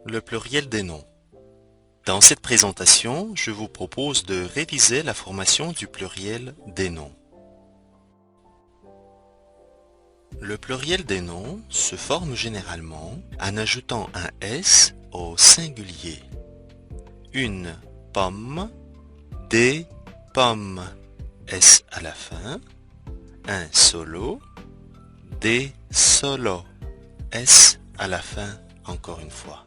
Le pluriel des noms. Dans cette présentation, je vous propose de réviser la formation du pluriel des noms. Le pluriel des noms se forme généralement en ajoutant un S au singulier. Une pomme, des pommes, S à la fin. Un solo, des solos, S à la fin encore une fois.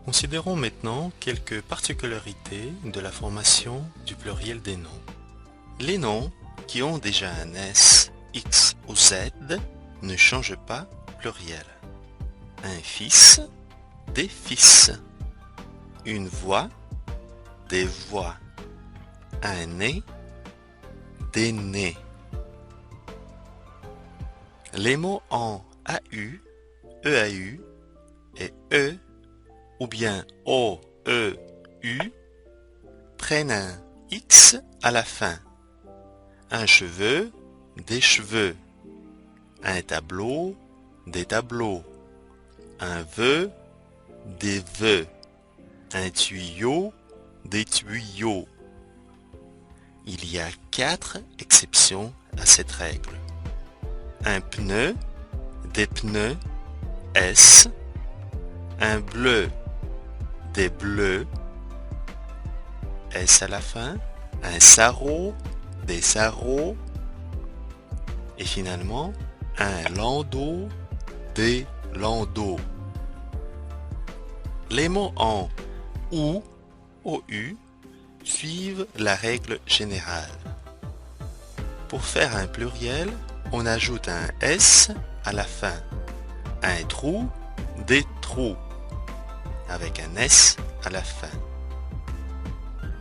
Considérons maintenant quelques particularités de la formation du pluriel des noms. Les noms qui ont déjà un S, X ou Z ne changent pas pluriel. Un fils, des fils. Une voix, des voix. Un nez, des nez. Les mots en AU, EAU et E ou bien O, E, U prennent un X à la fin. Un cheveu, des cheveux. Un tableau, des tableaux. Un vœu, des vœux. Un tuyau, des tuyaux. Il y a 4 exceptions à cette règle. Un pneu, des pneus, S. Un bleu, des bleus, S à la fin. Un sarrau, des sarraux. Et finalement, un landau, des landaux. Les mots en OU, OU, suivent la règle générale. Pour faire un pluriel, on ajoute un S à la fin. Un trou, des trous, avec un S à la fin.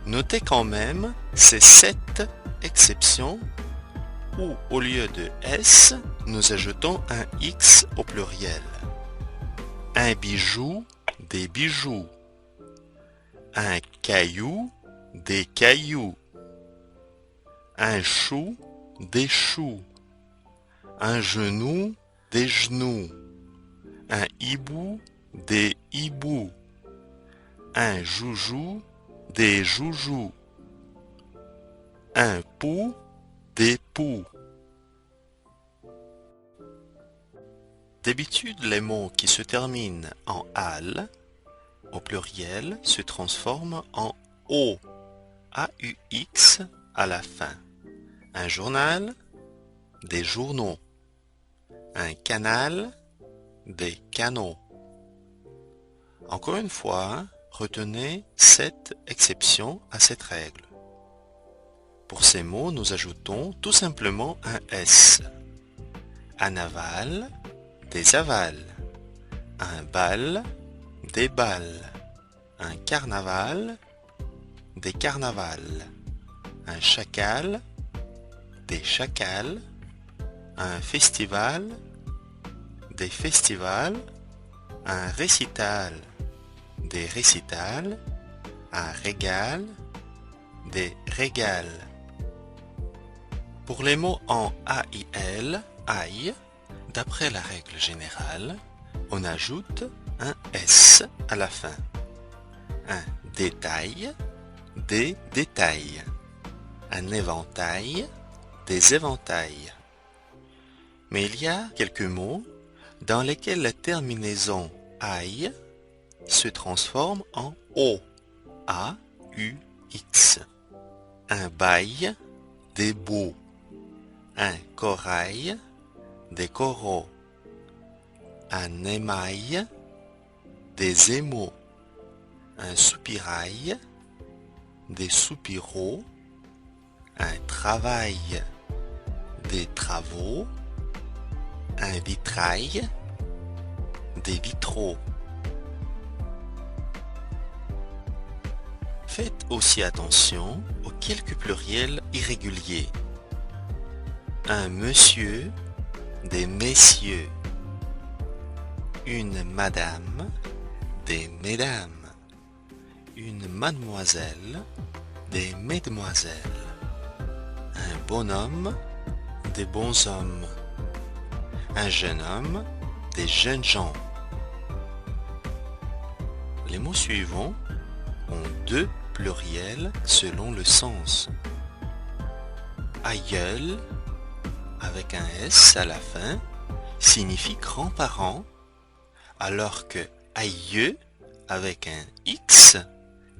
Notez quand même ces 7 exceptions où, au lieu de S, nous ajoutons un X au pluriel. Un bijou, des bijoux. Un caillou, des cailloux. Un chou, des choux. Un genou, des genoux. Un hibou, des hiboux. Un joujou, des joujous. Un pou, des poux. D'habitude, les mots qui se terminent en al au pluriel se transforment en o, AUX à la fin. Un journal, des journaux. Un canal, des canaux. Encore une fois, retenez 7 exceptions à cette règle. Pour ces mots, nous ajoutons tout simplement un S. Un aval, des avals. Un bal, des balles. Un carnaval, des carnavals. Un chacal, des chacals. Un festival, des festivals. Un récital, des récitals. Un régal, des régals. Pour les mots en AIL, aïe, d'après la règle générale, on ajoute un S à la fin. Un détail, des détails. Un éventail, des éventails. Mais il y a quelques mots dans lesquels la terminaison aïe se transforme en O, A-U-X. Un bail, des baux. Un corail, des coraux. Un émail, des émaux. Un soupirail, des soupiraux. Un travail, des travaux. Un vitrail, des vitraux. Faites aussi attention aux quelques pluriels irréguliers. Un monsieur, des messieurs. Une madame, des mesdames. Une mademoiselle, des mesdemoiselles. Un bonhomme, des bons hommes. Un jeune homme, des jeunes gens. Les mots suivants ont deux pluriels selon le sens. Aïeul, avec un S à la fin, signifie grands-parents, alors que aïeux, avec un X,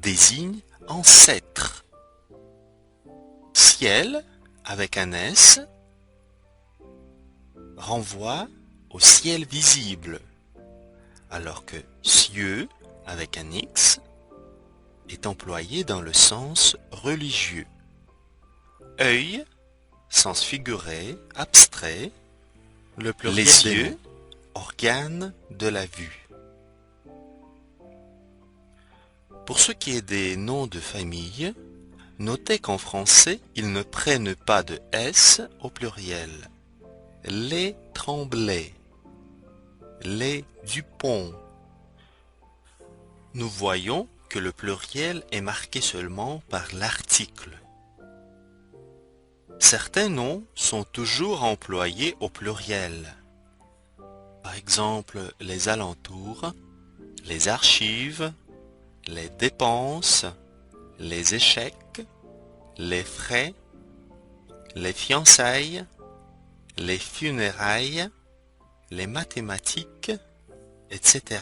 désigne ancêtre. Ciel, avec un S, renvoie au ciel visible, alors que cieux, avec un X, est employé dans le sens religieux. Œil, sens figuré, abstrait, le pluriel les yeux, organe de la vue. Pour ce qui est des noms de famille, notez qu'en français, ils ne prennent pas de S au pluriel. Les Tremblay, les Dupont. Nous voyons que le pluriel est marqué seulement par l'article. Certains noms sont toujours employés au pluriel. Par exemple, les alentours, les archives, les dépenses, les échecs, les frais, les fiançailles, les funérailles, les mathématiques, etc.